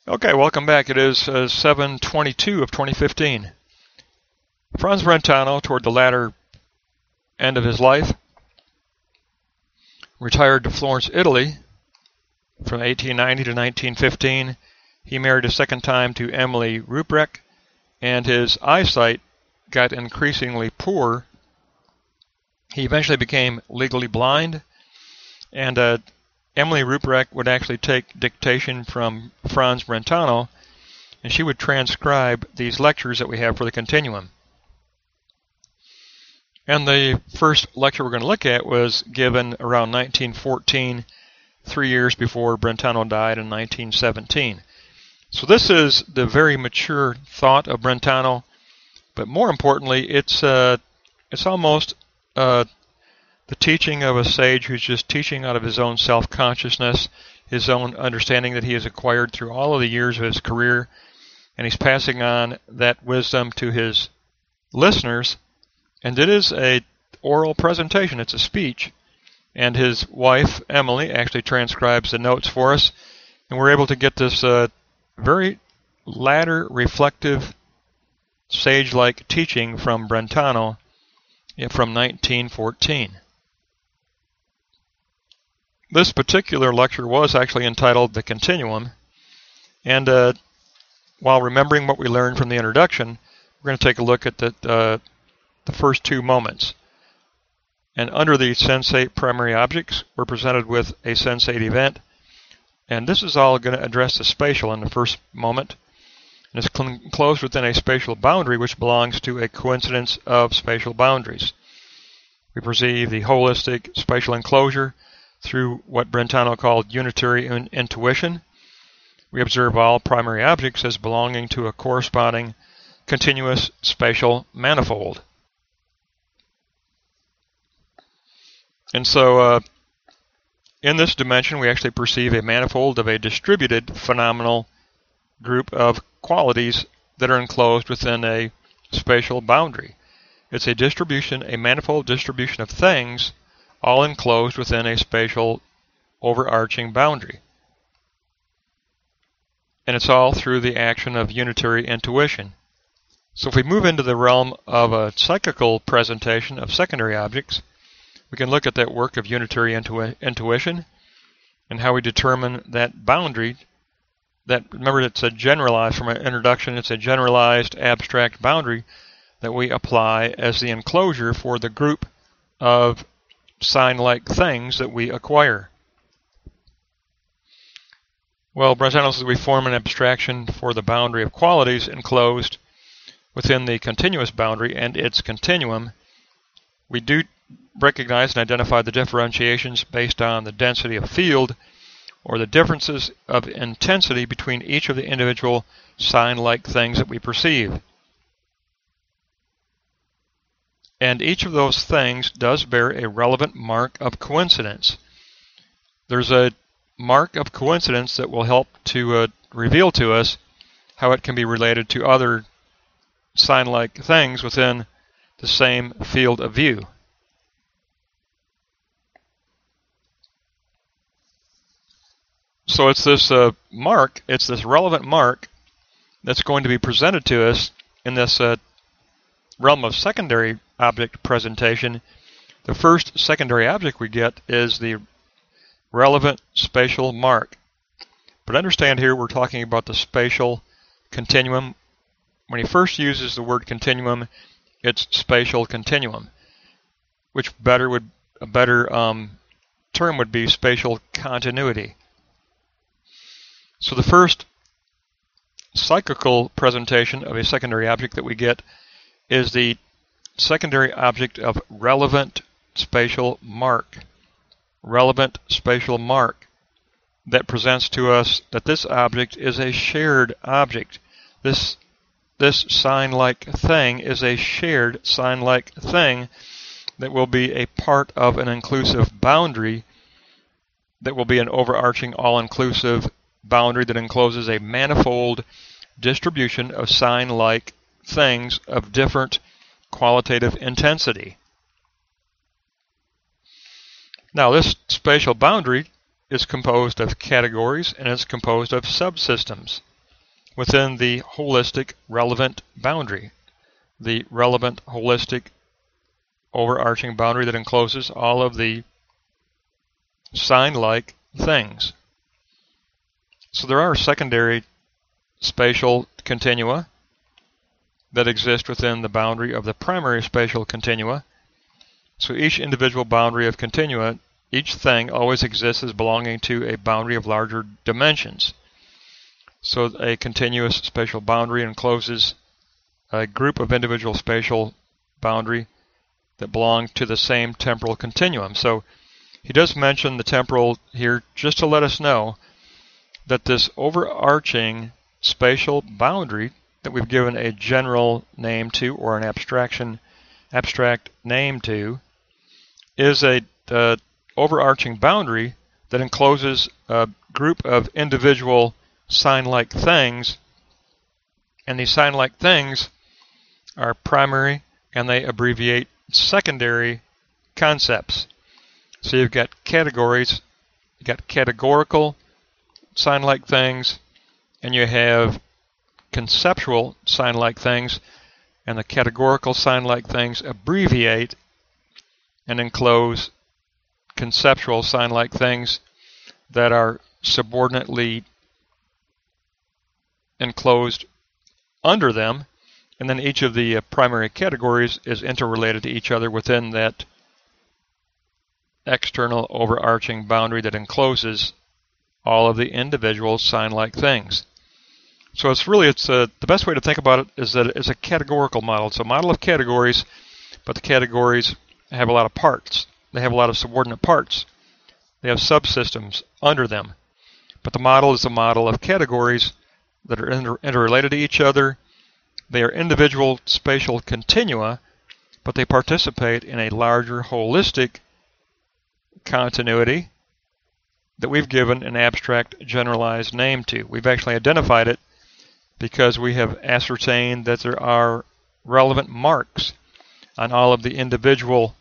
Okay, welcome back. It is 7/22 of 2015. Franz Brentano, toward the latter end of his life, retired to Florence, Italy from 1890 to 1915. He married a second time to Emily Ruprecht, and his eyesight got increasingly poor. He eventually became legally blind, and Emily Ruprecht would actually take dictation from Franz Brentano, and she would transcribe these lectures that we have for the continuum. And the first lecture we're going to look at was given around 1914, 3 years before Brentano died in 1917. So this is the very mature thought of Brentano, but more importantly, it's almost the teaching of a sage who's just teaching out of his own self-consciousnness, his own understanding that he has acquired through all of the years of his career, and he's passing on that wisdom to his listeners. And it is an oral presentation. It's a speech. And his wife, Emily, actually transcribes the notes for us. And we're able to get this very latter, reflective, sage-like teaching from Brentano from 1914. This particular lecture was actually entitled The Continuum. And while remembering what we learned from the introduction, we're going to take a look at the first two moments. And under the sensate primary objects, we're presented with a sensate event. And this is all going to address the spatial in the first moment. And it's enclosed within a spatial boundary which belongs to a coincidence of spatial boundaries. We perceive the holistic spatial enclosure through what Brentano called unitary intuition. We observe all primary objects as belonging to a corresponding continuous spatial manifold. And so in this dimension, we actually perceive a manifold of a distributed phenomenal group of qualities that are enclosed within a spatial boundary. It's a distribution, a manifold distribution of things, all enclosed within a spatial overarching boundary. And it's all through the action of unitary intuition. So if we move into the realm of a psychical presentation of secondary objects, we can look at that work of unitary intuition and how we determine that boundary. That, remember, it's a generalized, from an introduction, it's a generalized abstract boundary that we apply as the enclosure for the group of sign-like things that we acquire. Well, Brentano says we form an abstraction for the boundary of qualities enclosed within the continuous boundary and its continuum. We do recognize and identify the differentiations based on the density of field or the differences of intensity between each of the individual sign-like things that we perceive. And each of those things does bear a relevant mark of coincidence. There's a mark of coincidence that will help to reveal to us how it can be related to other sign-like things within the same field of view. So it's this mark, it's this relevant mark that's going to be presented to us in this realm of secondary object presentation. The first secondary object we get is the relevant spatial mark. But understand here we're talking about the spatial continuum. When he first uses the word continuum, it's spatial continuum, which a better term would be spatial continuity. So the first psychical presentation of a secondary object that we get is the secondary object of relevant spatial mark. Relevant spatial mark that presents to us that this object is a shared object. This sign-like thing is a shared sign-like thing that will be a part of an inclusive boundary that will be an overarching, all-inclusive boundary that encloses a manifold distribution of sign-like things of different qualitative intensity. Now, this spatial boundary is composed of categories and it's composed of subsystems. within the holistic relevant boundary, the relevant holistic overarching boundary that encloses all of the sign-like things. So there are secondary spatial continua that exist within the boundary of the primary spatial continua. So each individual boundary of continua, each thing always exists as belonging to a boundary of larger dimensions. So a continuous spatial boundary encloses a group of individual spatial boundary that belong to the same temporal continuum. So he does mention the temporal here just to let us know that this overarching spatial boundary that we've given a general name to, or an abstract name to, is a overarching boundary that encloses a group of individual sign-like things, and these sign-like things are primary and they abbreviate secondary concepts. So you've got categories, you've got categorical sign-like things, and you have conceptual sign-like things, and the categorical sign-like things abbreviate and enclose conceptual sign-like things that are subordinately enclosed under them, and then each of the primary categories is interrelated to each other within that external overarching boundary that encloses all of the individual sign-like things. So the best way to think about it is that it's a categorical model. It's a model of categories, but the categories have a lot of parts. They have a lot of subordinate parts. They have subsystems under them. But the model is a model of categories that are interrelated to each other. They are individual spatial continua, but they participate in a larger holistic continuity that we've given an abstract generalized name to. We've actually identified it because we have ascertained that there are relevant marks on all of the individual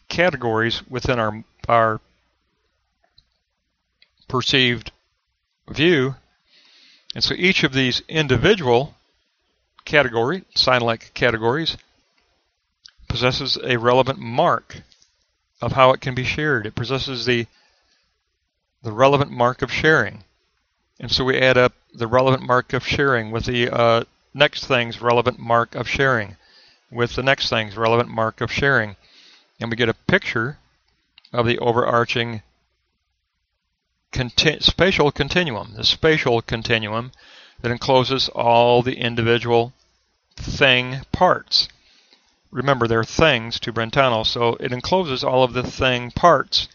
categories within our perceived view. And so each of these individual sign-like categories, possesses a relevant mark of how it can be shared. It possesses the relevant mark of sharing. And so we add up the relevant mark of sharing with the next thing's relevant mark of sharing, with the next thing's relevant mark of sharing. And we get a picture of the overarching spatial continuum, the spatial continuum that encloses all the individual thing parts. Remember, they're things to Brentano, so it encloses all of the thing parts.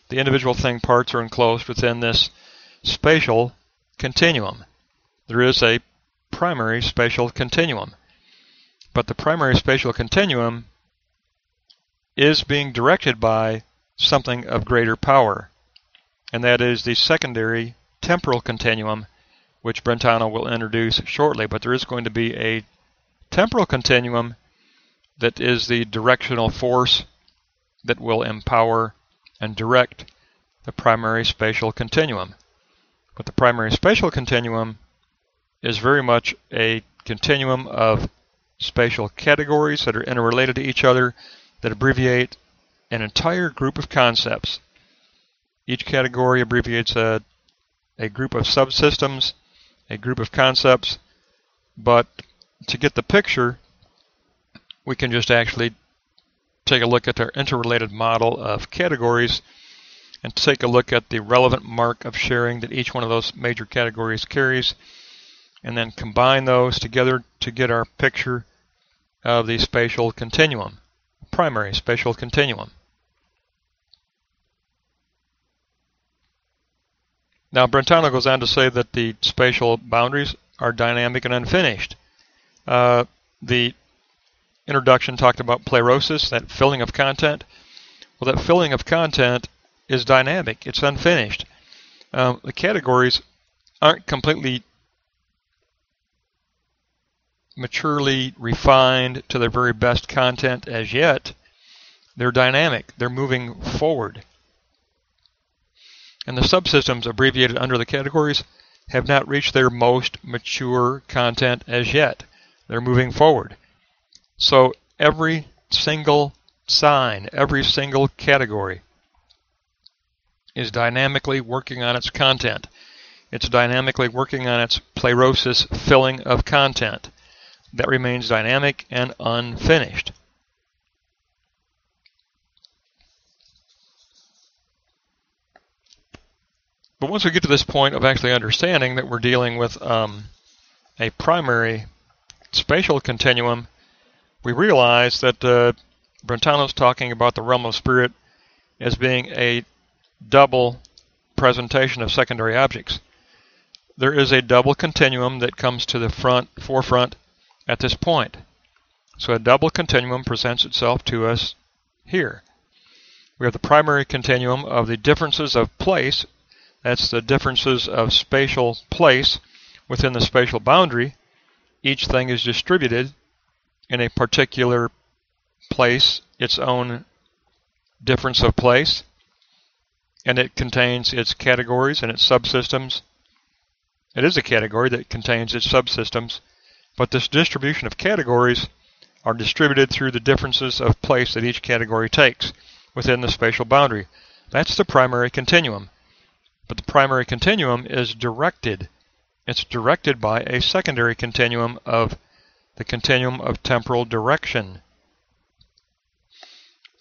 The individual thing parts are enclosed within this spatial continuum. There is a primary spatial continuum, but the primary spatial continuum is being directed by something of greater power, and that is the secondary temporal continuum, which Brentano will introduce shortly. But there is going to be a temporal continuum that is the directional force that will empower and direct the primary spatial continuum. But the primary spatial continuum is very much a continuum of spatial categories that are interrelated to each other, that abbreviate an entire group of concepts. Each category abbreviates a group of subsystems, a group of concepts, but to get the picture, we can just actually take a look at our interrelated model of categories and take a look at the relevant mark of sharing that each one of those major categories carries, and then combine those together to get our picture of the spatial continuum, primary spatial continuum. Now, Brentano goes on to say that the spatial boundaries are dynamic and unfinished. The introduction talked about pleirosis, that filling of content. Well, that filling of content is dynamic. It's unfinished. The categories aren't completely maturely refined to their very best content as yet. They're dynamic. They're moving forward. And the subsystems abbreviated under the categories have not reached their most mature content as yet. They're moving forward. So every single sign, every single category is dynamically working on its content. It's dynamically working on its pleirosis filling of content. That remains dynamic and unfinished. But once we get to this point of actually understanding that we're dealing with a primary spatial continuum, we realize that Brentano's talking about the realm of spirit as being a double presentation of secondary objects. There is a double continuum that comes to the forefront at this point. So a double continuum presents itself to us here. We have the primary continuum of the differences of place. That's the differences of spatial place within the spatial boundary. Each thing is distributed in a particular place, its own difference of place, and it contains its categories and its subsystems. It is a category that contains its subsystems, but this distribution of categories are distributed through the differences of place that each category takes within the spatial boundary. That's the primary continuum. But the primary continuum is directed. It's directed by a secondary continuum of the continuum of temporal direction.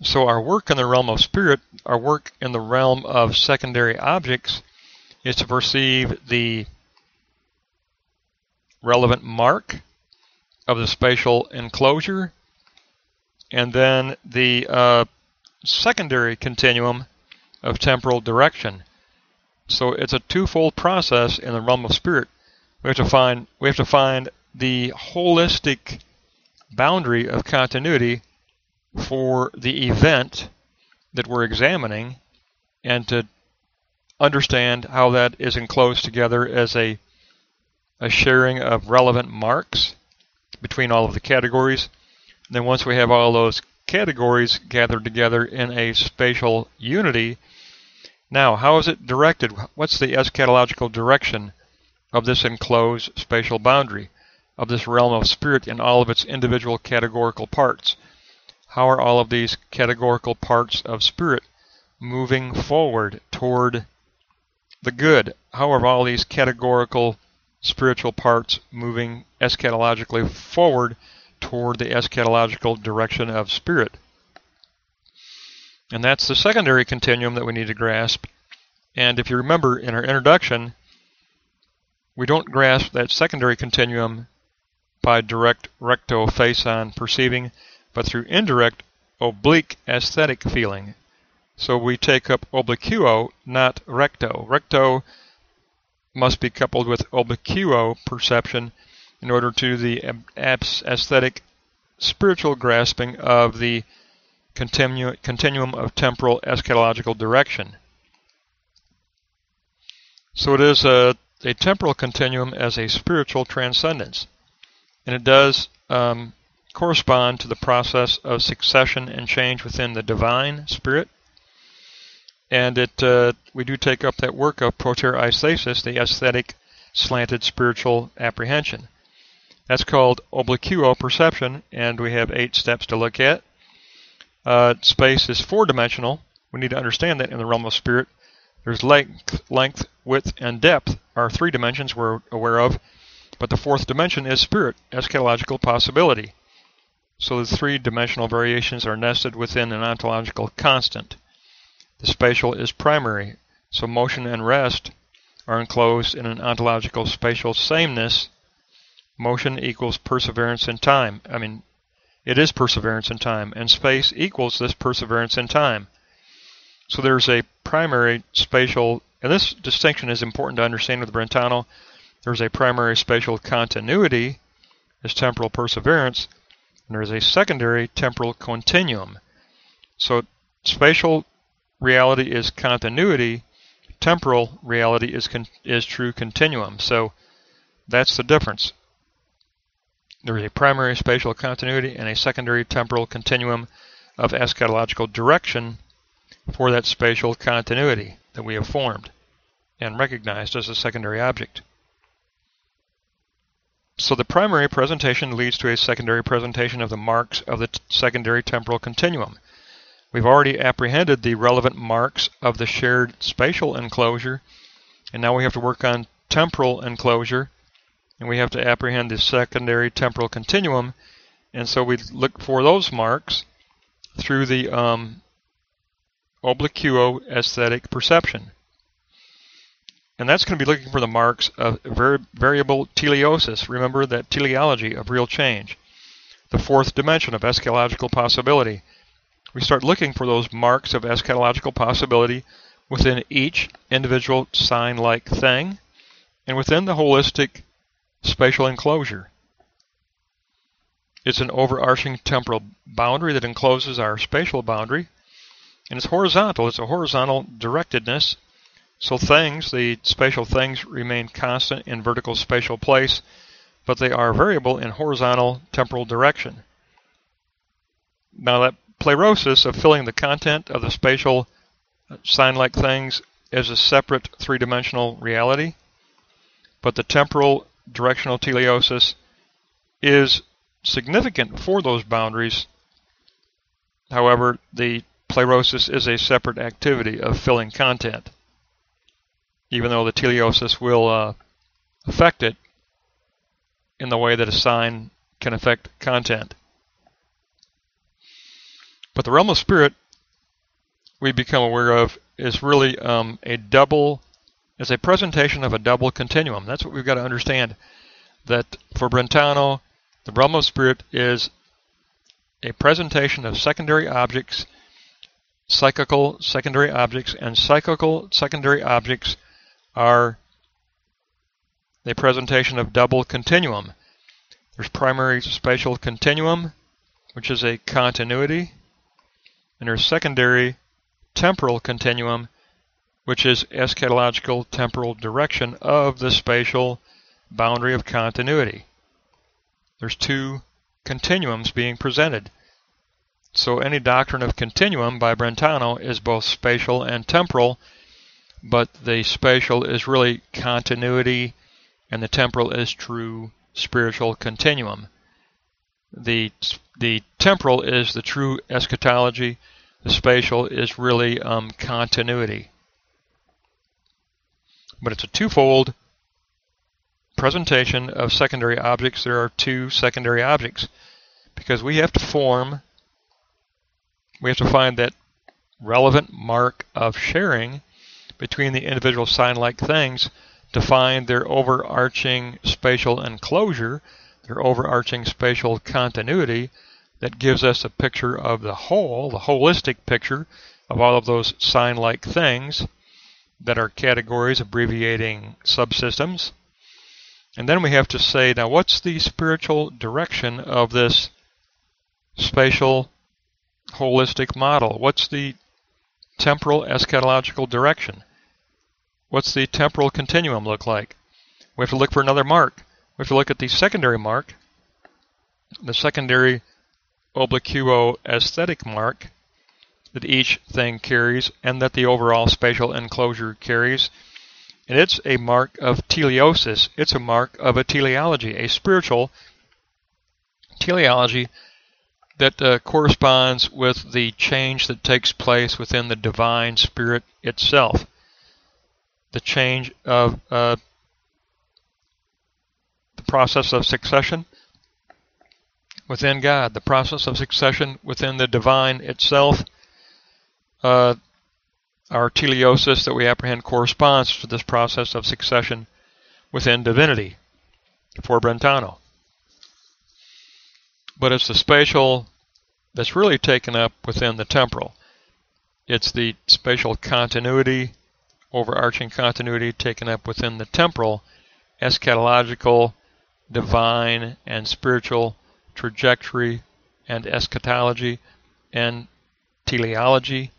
So our work in the realm of spirit, our work in the realm of secondary objects, is to perceive the relevant mark of the spatial enclosure, and then the secondary continuum of temporal direction. So it's a twofold process in the realm of spirit. We have to find the holistic boundary of continuity for the event that we're examining, and to understand how that is enclosed together as a sharing of relevant marks between all of the categories. And then once we have all those categories gathered together in a spatial unity, now how is it directed? What's the eschatological direction of this enclosed spatial boundary, of this realm of spirit in all of its individual categorical parts? How are all of these categorical parts of spirit moving forward toward the good? How are all these categorical spiritual parts moving eschatologically forward toward the eschatological direction of spirit? And that's the secondary continuum that we need to grasp. And if you remember in our introduction, we don't grasp that secondary continuum by direct recto face-on perceiving, but through indirect oblique aesthetic feeling. So we take up obliquo, not recto. Recto must be coupled with obliquo perception in order to the aesthetic spiritual grasping of the continuum of temporal eschatological direction. So it is a temporal continuum as a spiritual transcendence, and it does correspond to the process of succession and change within the divine spirit. And we do take up that work of protereistasis, the aesthetic slanted spiritual apprehension. That's called obliquo perception, and we have 8 steps to look at. Space is 4-dimensional. We need to understand that in the realm of spirit. There's length, width, and depth are 3 dimensions we're aware of, but the 4th dimension is spirit, eschatological possibility. So the 3-dimensional variations are nested within an ontological constant. The spatial is primary, so motion and rest are enclosed in an ontological spatial sameness. Motion equals perseverance in time. It is perseverance in time, and space equals this perseverance in time. So there's a primary spatial, and this distinction is important to understand with Brentano. There's a primary spatial continuity as temporal perseverance, and there's a secondary temporal continuum. So spatial reality is continuity, temporal reality is true continuum. So that's the difference. There is a primary spatial continuity and a secondary temporal continuum of eschatological direction for that spatial continuity that we have formed and recognized as a secondary object. So the primary presentation leads to a secondary presentation of the marks of the secondary temporal continuum. We've already apprehended the relevant marks of the shared spatial enclosure, and now we have to work on temporal enclosure, and we have to apprehend the secondary temporal continuum, and so we look for those marks through the obliquo aesthetic perception. And that's going to be looking for the marks of variable teleosis. Remember that teleology of real change, the fourth dimension of eschatological possibility. We start looking for those marks of eschatological possibility within each individual sign-like thing and within the holistic spatial enclosure. It's an overarching temporal boundary that encloses our spatial boundary, and it's horizontal. It's a horizontal directedness. So things, the spatial things, remain constant in vertical spatial place, but they are variable in horizontal temporal direction. Now that pleirosis of filling the content of the spatial sign-like things is a separate three-dimensional reality, but the temporal directional teleosis is significant for those boundaries. However, the pleirosis is a separate activity of filling content, even though the teleosis will affect it in the way that a sign can affect content. But the realm of spirit, we become aware of, is really is a presentation of a double continuum. That's what we've got to understand, that for Brentano, the realm of spirit is a presentation of secondary objects, psychical secondary objects, and psychical secondary objects are a presentation of double continuum. There's primary spatial continuum, which is a continuity, and there's secondary temporal continuum, which is eschatological temporal direction of the spatial boundary of continuity. There's two continuums being presented. So any doctrine of continuum by Brentano is both spatial and temporal, but the spatial is really continuity and the temporal is true spiritual continuum. The temporal is the true eschatology, the spatial is really continuity. But it's a twofold presentation of secondary objects. There are two secondary objects because we have to find that relevant mark of sharing between the individual sign-like things to find their overarching spatial enclosure, their overarching spatial continuity that gives us a picture of the whole, the holistic picture of all of those sign-like things that are categories abbreviating subsystems. And then we have to say, now what's the spiritual direction of this spatial holistic model? What's the temporal eschatological direction? What's the temporal continuum look like? We have to look for another mark. We have to look at the secondary mark, the secondary obliquo aesthetic mark that each thing carries and that the overall spatial enclosure carries. And it's a mark of teleosis. It's a mark of a teleology, a spiritual teleology that corresponds with the change that takes place within the divine spirit itself. The change of the process of succession within God, the process of succession within the divine itself. Our teleosis that we apprehend corresponds to this process of succession within divinity for Brentano. But it's the spatial that's really taken up within the temporal. It's the spatial continuity, overarching continuity taken up within the temporal, eschatological, divine, and spiritual trajectory and eschatology and teleology,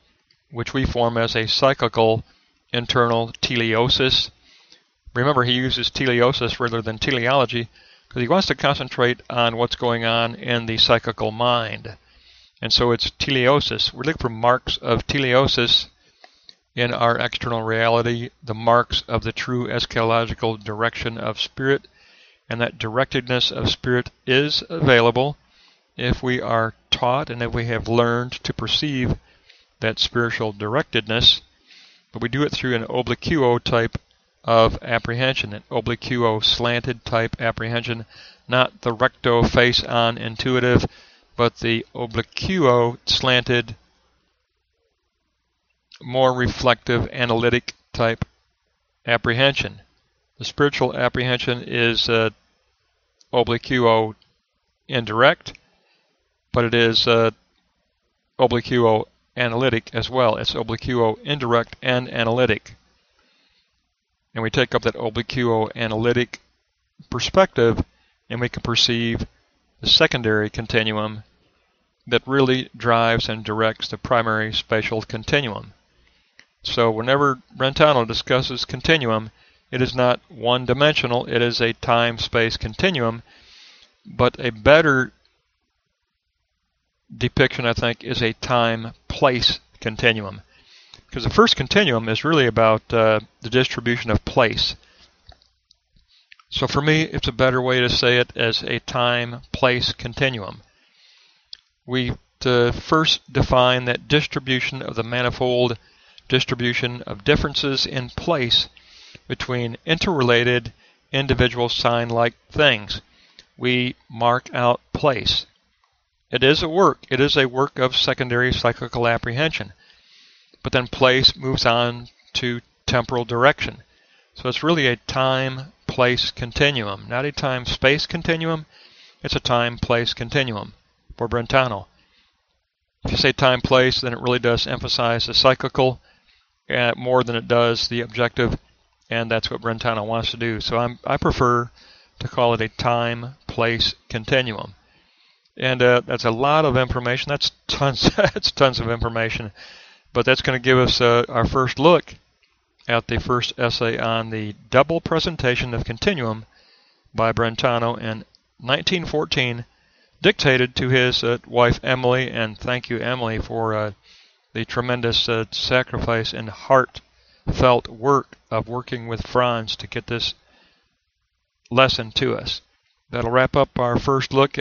which we form as a cyclical internal teleosis. Remember, he uses teleosis rather than teleology because he wants to concentrate on what's going on in the psychical mind. And so it's teleosis. We're looking for marks of teleosis in our external reality, the marks of the true eschatological direction of spirit and that directedness of spirit is available if we are taught and if we have learned to perceive that spiritual directedness, but we do it through an obliquo type of apprehension, an obliquo slanted type apprehension, not the recto face-on intuitive, but the obliquo slanted, more reflective, analytic type apprehension. The spiritual apprehension is obliquo indirect, but it is obliquo analytic as well. It's obliquo indirect and analytic. And we take up that obliquo analytic perspective and we can perceive the secondary continuum that really drives and directs the primary spatial continuum. So whenever Brentano discusses continuum, it is not one-dimensional, it is a time-space continuum, but a better depiction, I think, is a time-place continuum. Because the first continuum is really about the distribution of place. So for me, it's a better way to say it as a time-place continuum. We first define that distribution of the manifold distribution of differences in place between interrelated individual sign-like things. We mark out place. It is a work. It is a work of secondary cyclical apprehension. But then place moves on to temporal direction. So it's really a time-place continuum, not a time-space continuum. It's a time-place continuum for Brentano. If you say time-place, then it really does emphasize the cyclical more than it does the objective, and that's what Brentano wants to do. So I prefer to call it a time-place continuum. And that's a lot of information. That's tons. That's tons of information. But that's going to give us our first look at the first essay on the double presentation of continuum by Brentano in 1914, dictated to his wife Emily. And thank you, Emily, for the tremendous sacrifice and heartfelt work of working with Franz to get this lesson to us. That'll wrap up our first look